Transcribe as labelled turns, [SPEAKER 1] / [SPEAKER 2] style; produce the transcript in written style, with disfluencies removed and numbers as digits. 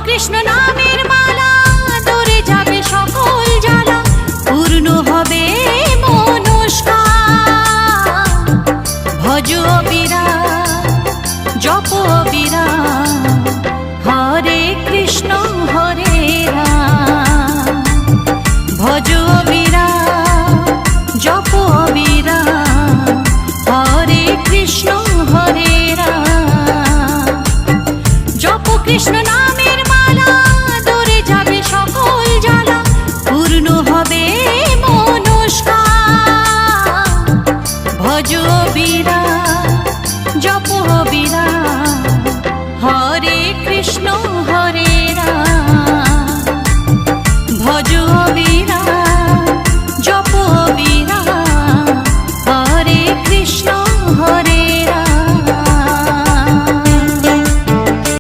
[SPEAKER 1] কৃষ্ণ নামের মালা দূরে যাবে সকল জ্বালা, পূর্ণ হবে মনস্কার। ভজ অবিরাম, জপ অবিরাম, হরে কৃষ্ণ হরে রাম। ভজ অবিরাম, জপ অবিরাম, হরে কৃষ্ণ হরে রাম। জপ কৃষ্ণ নামের মালা দূরে যাবে সকল জ্বালা, পূর্ণ হবে মনস্কার। ভজ অবিরাম, জপ অবিরাম, হরে কৃষ্ণ হরে